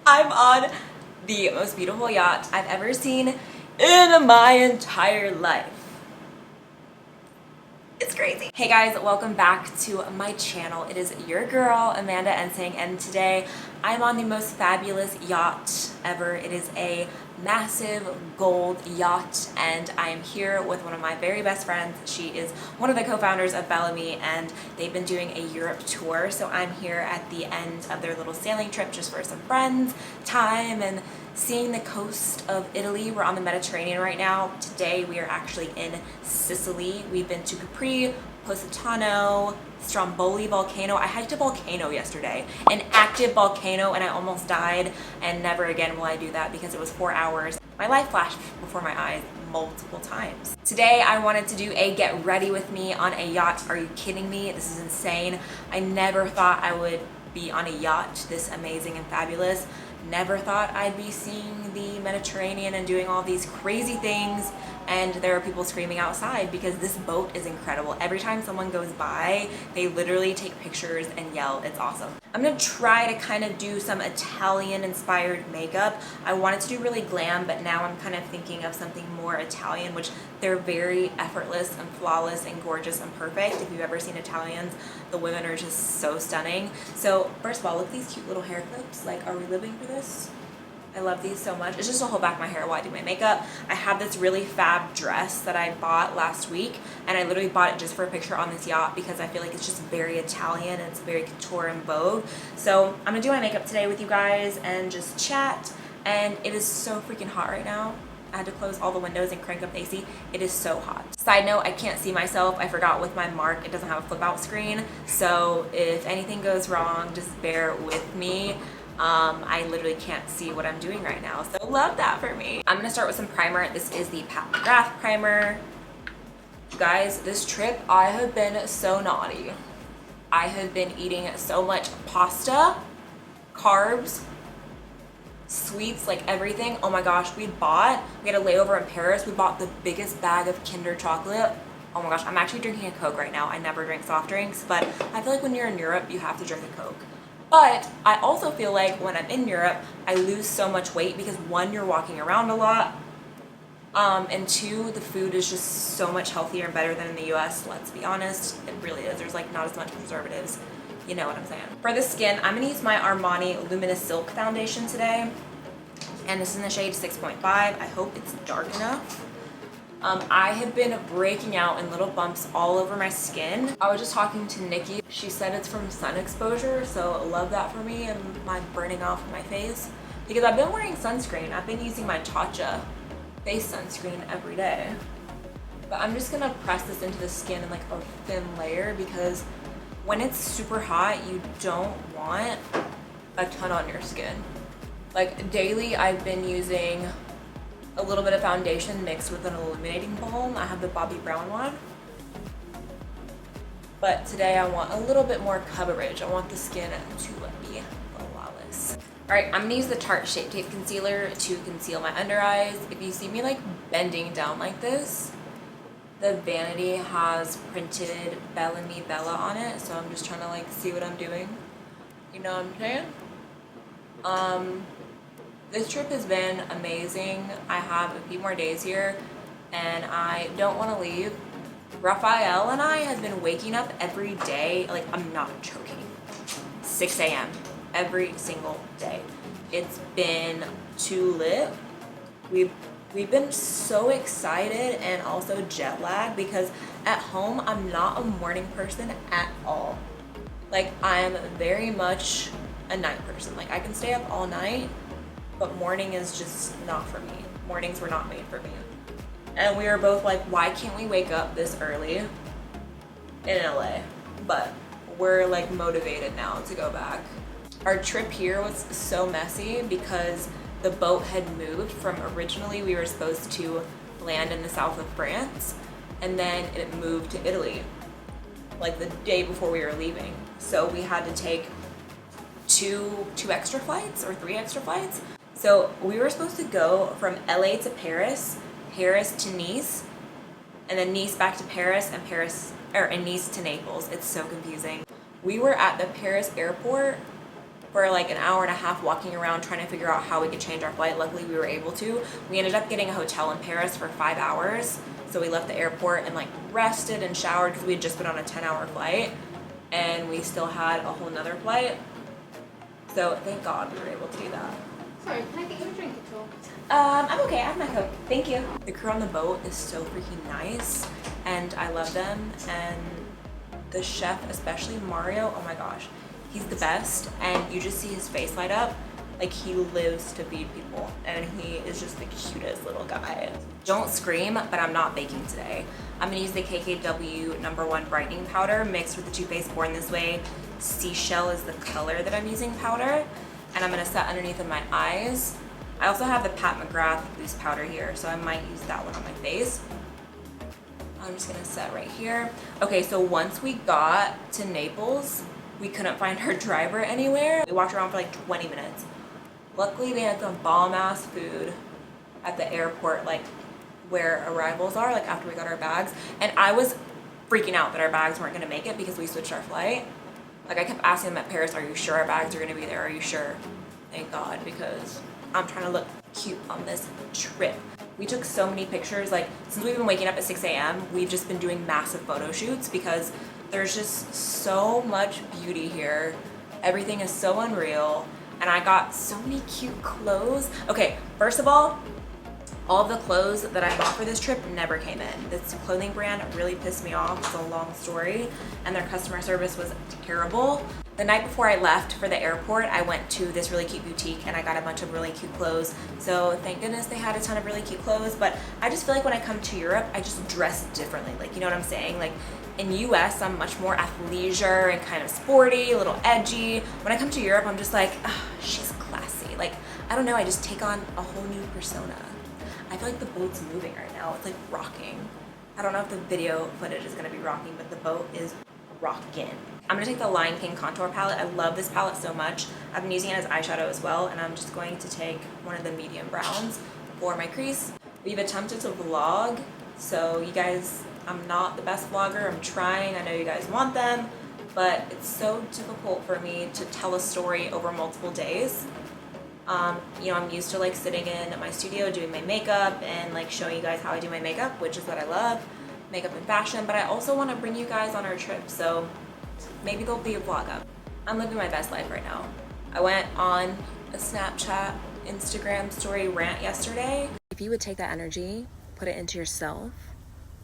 I'm on the most beautiful yacht I've ever seen in my entire life. It's crazy. Hey guys, welcome back to my channel. It is your girl, AmandaEnsing, and today I'm on the most fabulous yacht ever. It is a massive gold yacht, and I am here with one of my very best friends. She is one of the co-founders of Bellami, and they've been doing a Europe tour, so I'm here at the end of their little sailing trip just for some friends time and seeing the coast of Italy. We're on the Mediterranean right now. Today we are actually in Sicily. We've been to Capri, Positano, Stromboli volcano. I hiked a volcano yesterday, an active volcano, and I almost died, and never again will I do that because it was 4 hours. My life flashed before my eyes multiple times. Today I wanted to do a get ready with me on a yacht. Are you kidding me? This is insane. I never thought I would be on a yacht this amazing and fabulous. Never thought I'd be seeing the Mediterranean and doing all these crazy things, and there are people screaming outside because this boat is incredible. Every time someone goes by, they literally take pictures and yell. It's awesome. I'm gonna try to kind of do some Italian inspired makeup. I wanted to do really glam, but now I'm kind of thinking of something more Italian, which they're very effortless and flawless and gorgeous and perfect. If you've ever seen Italians, the women are just so stunning. So first of all, look at these cute little hair clips. Like, are we living for this? I love these so much. It's just to hold back my hair while I do my makeup. I have this really fab dress that I bought last week, and I literally bought it just for a picture on this yacht because I feel like it's just very Italian and it's very couture and vogue. So I'm gonna do my makeup today with you guys and just chat, and it is so freaking hot right now. I had to close all the windows and crank up the AC. It is so hot. Side note, I can't see myself. I forgot with my mark, it doesn't have a flip out screen. So if anything goes wrong, just bear with me. I literally can't see what I'm doing right now, so love that for me. I'm gonna start with some primer. This is the Pat McGrath primer. You guys, this trip I have been so naughty. I have been eating so much pasta, carbs, sweets, like everything. Oh my gosh, we had a layover in Paris. We bought the biggest bag of Kinder chocolate. Oh my gosh, I'm actually drinking a Coke right now. I never drink soft drinks, but I feel like when you're in Europe, you have to drink a Coke. But I also feel like when I'm in Europe, I lose so much weight because one, you're walking around a lot, and two, the food is just so much healthier and better than in the US. Let's be honest, it really is. There's like not as much preservatives. You know what I'm saying. For the skin, I'm gonna use my Armani Luminous Silk foundation today, and this is in the shade 6.5. I hope it's dark enough. I have been breaking out in little bumps all over my skin. I was just talking to Nikki. She said it's from sun exposure, so love that for me and my burning off my face. Because I've been wearing sunscreen. I've been using my Tatcha face sunscreen every day. But I'm just gonna press this into the skin in like a thin layer because when it's super hot, you don't want a ton on your skin. Like daily, I've been using a little bit of foundation mixed with an illuminating balm. I have the Bobbi Brown one. But today I want a little bit more coverage. I want the skin to be flawless. All right, I'm gonna use the Tarte Shape Tape Concealer to conceal my under eyes. If you see me like bending down like this, the vanity has printed Bellami Bella on it, so I'm just trying to like see what I'm doing. You know what I'm saying? This trip has been amazing. I have a few more days here and I don't want to leave. Raphael and I have been waking up every day, like I'm not joking, 6 a.m. every single day. It's been too lit. We've been so excited and also jet lagged because at home I'm not a morning person at all. Like I'm very much a night person. Like I can stay up all night, but morning is just not for me. Mornings were not made for me. And we were both like, why can't we wake up this early in LA? But we're like motivated now to go back. Our trip here was so messy because the boat had moved from originally we were supposed to land in the south of France, and then it moved to Italy like the day before we were leaving. So we had to take two extra flights or 3 extra flights. So we were supposed to go from LA to Paris, Paris to Nice, and then Nice back to Paris, and Nice to Naples. It's so confusing. We were at the Paris airport for like an hour and a half walking around trying to figure out how we could change our flight. Luckily we were able to. We ended up getting a hotel in Paris for 5 hours. So we left the airport and like rested and showered because we had just been on a 10-hour flight and we still had a whole nother flight. So thank God we were able to do that. Sorry, can I get you a drink at all? I'm okay, I have my Coke. Thank you. The crew on the boat is so freaking nice and I love them, and the chef, especially Mario, oh my gosh, he's the best, and you just see his face light up. Like, he lives to feed people and he is just the cutest little guy. Don't scream, but I'm not baking today. I'm gonna use the KKW #1 brightening powder mixed with the Too Faced Born This Way Seashell is the color that I'm using powder, and I'm gonna set underneath of my eyes. I also have the Pat McGrath loose powder here, so I might use that one on my face. I'm just gonna set right here. Okay, so once we got to Naples, we couldn't find our driver anywhere. We walked around for like 20 minutes. Luckily, they had some bomb-ass food at the airport, like where arrivals are, like after we got our bags. And I was freaking out that our bags weren't gonna make it because we switched our flight. Like, I kept asking them at Paris, are you sure our bags are gonna be there? Are you sure? Thank God, because I'm trying to look cute on this trip. We took so many pictures. Like, since we've been waking up at 6 a.m., we've just been doing massive photo shoots because there's just so much beauty here. Everything is so unreal. And I got so many cute clothes. Okay, first of all of the clothes that I bought for this trip never came in. This clothing brand really pissed me off. It's a long story, and their customer service was terrible. The night before I left for the airport, I went to this really cute boutique and I got a bunch of really cute clothes. So thank goodness they had a ton of really cute clothes, but I just feel like when I come to Europe, I just dress differently. Like, you know what I'm saying? Like, in US, I'm much more athleisure and kind of sporty, a little edgy. When I come to Europe, I'm just like, oh, she's classy. Like, I don't know, I just take on a whole new persona. I feel like the boat's moving right now. It's like rocking. I don't know if the video footage is gonna be rocking, but the boat is rocking. I'm gonna take the Lion King contour palette. I love this palette so much. I've been using it as eyeshadow as well, and I'm just going to take one of the medium browns for my crease. We've attempted to vlog, so you guys, I'm not the best vlogger. I'm trying. I know you guys want them, but it's so difficult for me to tell a story over multiple days. You know, I'm used to like sitting in my studio doing my makeup and like showing you guys how I do my makeup, which is what I love, makeup and fashion, but I also want to bring you guys on our trip, so maybe there'll be a vlog up. I'm living my best life right now. I went on a Snapchat, Instagram story rant yesterday. If you would take that energy, put it into yourself,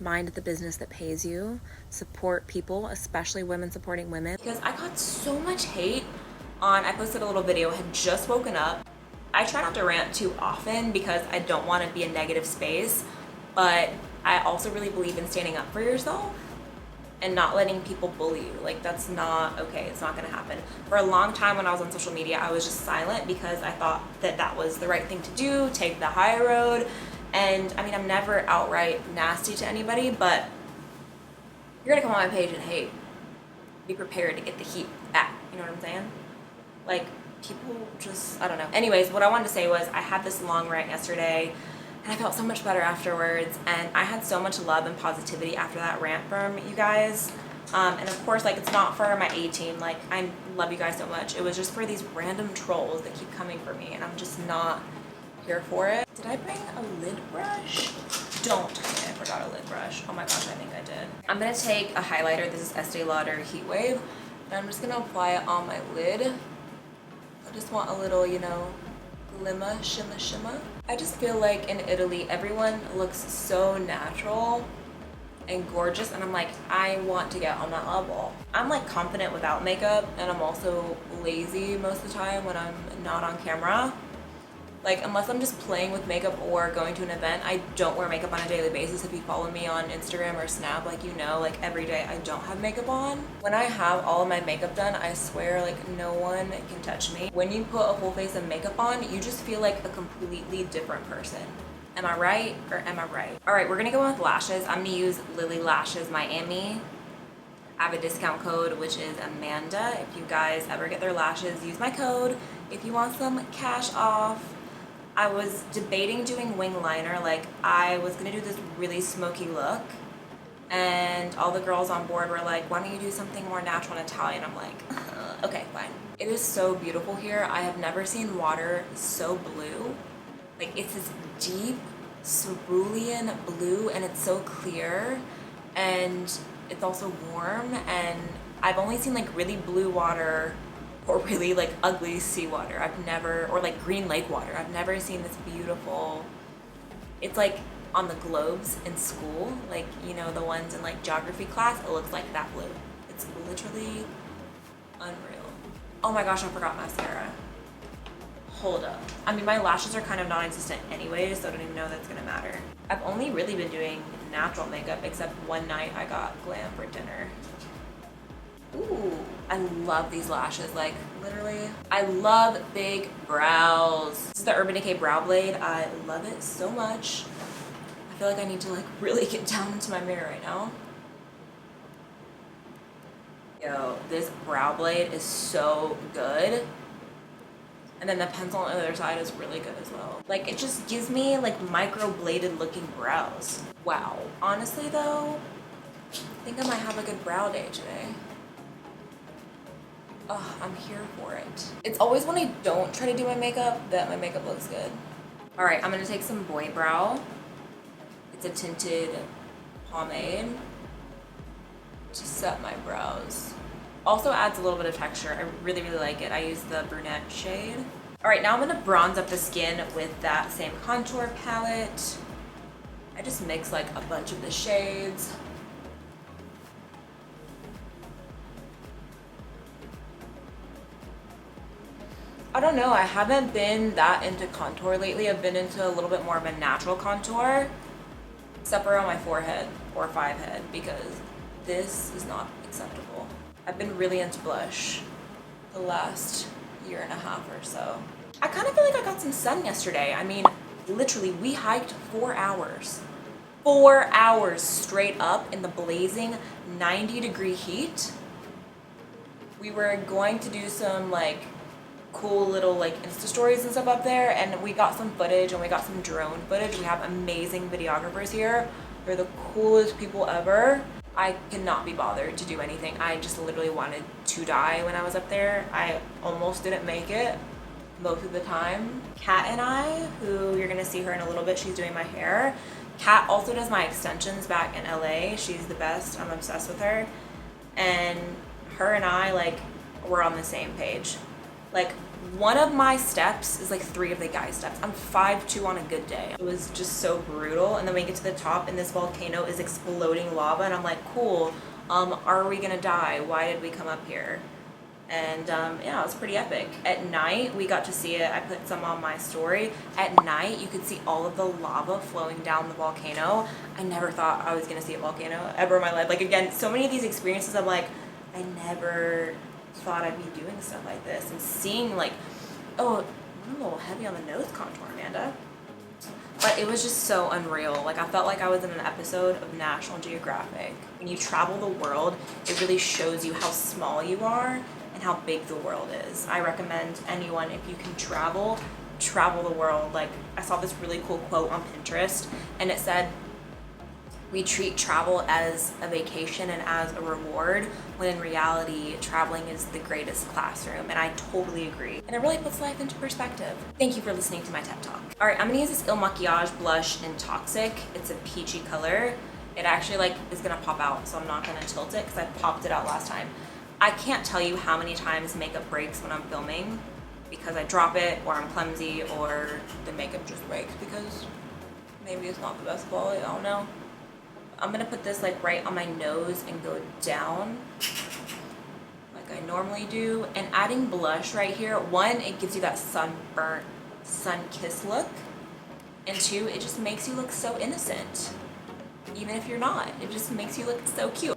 mind the business that pays you, support people, especially women supporting women. Because I got so much hate on, I posted a little video, had just woken up. I try not to rant too often because I don't want to be a negative space, but I also really believe in standing up for yourself and not letting people bully you. Like, that's not okay. It's not gonna happen. For a long time when I was on social media, I was just silent because I thought that that was the right thing to do, take the high road. And I mean, I'm never outright nasty to anybody, but you're gonna come on my page and hate. Be prepared to get the heat back. You know what I'm saying? Like, people just, I don't know. Anyways, what I wanted to say was I had this long rant yesterday and I felt so much better afterwards, and I had so much love and positivity after that rant from you guys. And of course, like, it's not for my A-team. Like, I love you guys so much. It was just for these random trolls that keep coming for me, and I'm just not here for it. Did I bring a lid brush? Don't tell me I forgot a lid brush. Oh my gosh, I think I did. I'm gonna take a highlighter. This is Estee Lauder Heat Wave, and I'm just gonna apply it on my lid. I just want a little, you know, glimmer, shimmer, shimmer. I just feel like in Italy, everyone looks so natural and gorgeous, and I'm like, I want to get on that level. I'm like confident without makeup, and I'm also lazy most of the time when I'm not on camera. Like, unless I'm just playing with makeup or going to an event, I don't wear makeup on a daily basis. If you follow me on Instagram or Snap, like, you know, like, every day I don't have makeup on. When I have all of my makeup done, I swear, like, no one can touch me. When you put a full face of makeup on, you just feel like a completely different person. Am I right or am I right? All right, we're gonna go with lashes. I'm gonna use Lily Lashes Miami. I have a discount code, which is Amanda. If you guys ever get their lashes, use my code. If you want some cash off. I was debating doing wing liner. Like, I was gonna do this really smoky look, and all the girls on board were like, why don't you do something more natural and Italian? I'm like, okay, fine. It is so beautiful here. I have never seen water so blue. Like, it's this deep cerulean blue, and it's so clear, and it's also warm, and I've only seen like really blue water or really like ugly seawater. I've never, or like green lake water. I've never seen this beautiful. It's like on the globes in school, like, you know, the ones in like geography class, it looks like that blue. It's literally unreal. Oh my gosh, I forgot mascara. Hold up. I mean, my lashes are kind of non-existent anyways, so I don't even know that's gonna matter. I've only really been doing natural makeup, except one night I got glam for dinner. Ooh, I love these lashes, like literally. I love big brows. This is the Urban Decay Brow Blade. I love it so much. I feel like I need to like really get down into my mirror right now. Yo, this brow blade is so good. And then the pencil on the other side is really good as well. Like, it just gives me like micro-bladed looking brows. Wow. Honestly though, I think I might have a good brow day today. Oh, I'm here for it. It's always when I don't try to do my makeup that my makeup looks good. All right, I'm gonna take some Boy Brow. It's a tinted pomade to set my brows. Also adds a little bit of texture. I really, really like it. I use the brunette shade. All right, now I'm gonna bronze up the skin with that same contour palette. I just mix like a bunch of the shades. I don't know, I haven't been that into contour lately. I've been into a little bit more of a natural contour, except around my forehead or 5 head, because this is not acceptable. I've been really into blush the last year and a half or so. I kind of feel like I got some sun yesterday. I mean, literally, we hiked 4 hours. 4 hours straight up in the blazing 90-degree heat. We were going to do some like cool little like Insta stories and stuff up there, and we got some footage and we got some drone footage. We have amazing videographers here. They're the coolest people ever. I cannot be bothered to do anything. I just literally wanted to die when I was up there. I almost didn't make it most of the time. Kat and I, who you're gonna see her in a little bit, she's doing my hair. Kat also does my extensions back in LA. She's the best. I'm obsessed with her. And her and I, like, we're on the same page. Like, one of my steps is like 3 of the guy's steps. I'm 5'2" on a good day. It was just so brutal. And then we get to the top and this volcano is exploding lava, and I'm like, cool, are we gonna die? Why did we come up here? And yeah, it was pretty epic. At night, we got to see it. I put some on my story. At night, you could see all of the lava flowing down the volcano. I never thought I was gonna see a volcano ever in my life. Like, again, so many of these experiences, I'm like, I never thought I'd be doing stuff like this, and seeing like, oh, I'm a little heavy on the nose contour, Amanda. But it was just so unreal. Like, I felt like I was in an episode of National Geographic. When you travel the world, it really shows you how small you are and how big the world is. I recommend anyone, if you can travel the world. Like, I saw this really cool quote on Pinterest, and it said, we treat travel as a vacation and as a reward, when in reality, traveling is the greatest classroom. And I totally agree. And it really puts life into perspective. Thank you for listening to my TED Talk. All right, I'm gonna use this Il Makiage blush in Toxic. It's a peachy color. It actually like is gonna pop out, so I'm not gonna tilt it because I popped it out last time. I can't tell you how many times makeup breaks when I'm filming, because I drop it, or I'm clumsy, or the makeup just breaks because maybe it's not the best quality, I don't know. I'm gonna put this like right on my nose and go down like I normally do. And adding blush right here, 1, it gives you that sunburnt, sun-kissed look. And 2, it just makes you look so innocent. Even if you're not, it just makes you look so cute.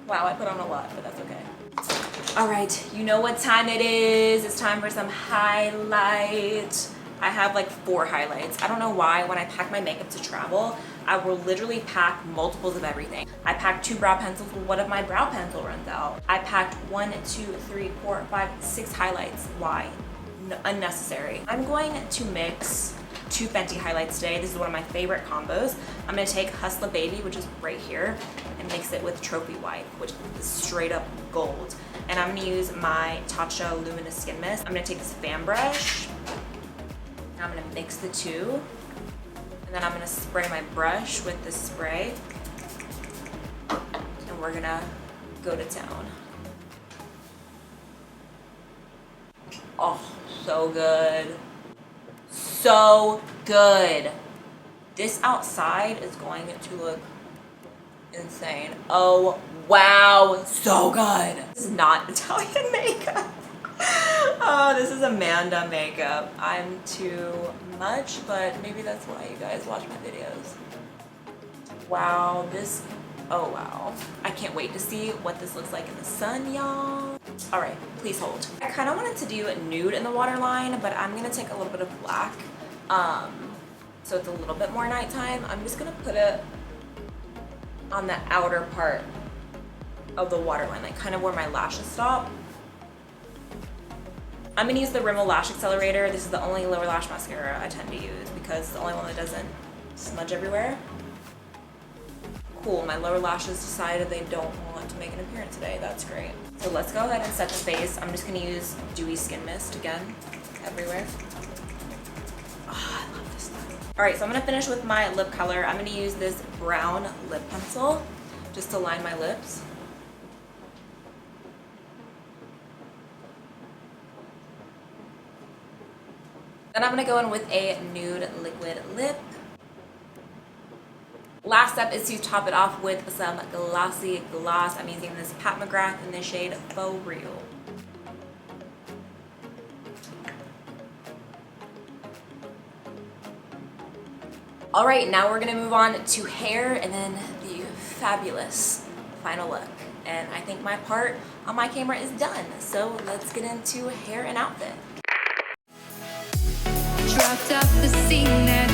Wow, I put on a lot, but that's okay. All right, you know what time it is. It's time for some highlight. I have like 4 highlights. I don't know why when I pack my makeup to travel, I will literally pack multiples of everything. I packed 2 brow pencils, but what if my brow pencil runs out? I packed 1, 2, 3, 4, 5, 6 highlights. Why? Unnecessary. I'm going to mix 2 Fenty highlights today. This is one of my favorite combos. I'm gonna take Hustla Baby, which is right here, and mix it with Trophy Wife, which is straight up gold. and I'm gonna use my Tatcha Luminous Skin Mist. I'm gonna take this fan brush, and I'm gonna mix the two, and then I'm gonna spray my brush with this spray, and we're gonna go to town. Oh, so good. So good. This outside is going to look insane. Oh, wow. So good. This is not Italian makeup. Oh, this is Amanda makeup. I'm too much, but maybe that's why you guys watch my videos. Wow, this, oh wow. I can't wait to see what this looks like in the sun, y'all. All right, please hold. I kind of wanted to do nude in the waterline, but I'm gonna take a little bit of black. So it's a little bit more nighttime. I'm just gonna put it on the outer part of the waterline, like kind of where my lashes stop. I'm gonna use the Rimmel Lash Accelerator. This is the only lower lash mascara I tend to use because it's the only one that doesn't smudge everywhere. Cool, my lower lashes decided they don't want to make an appearance today. That's great. So let's go ahead and set the face. I'm just gonna use Dewy Skin Mist again, everywhere. Oh, I love this stuff. All right, so I'm gonna finish with my lip color. I'm gonna use this brown lip pencil just to line my lips. Then I'm gonna go in with a nude liquid lip. Last step is to top it off with some glossy gloss. I'm using this Pat McGrath in the shade Faux Real. All right, now we're gonna move on to hair and then the fabulous final look. And I think my part on my camera is done. So let's get into hair and outfit. Dropped off the scene and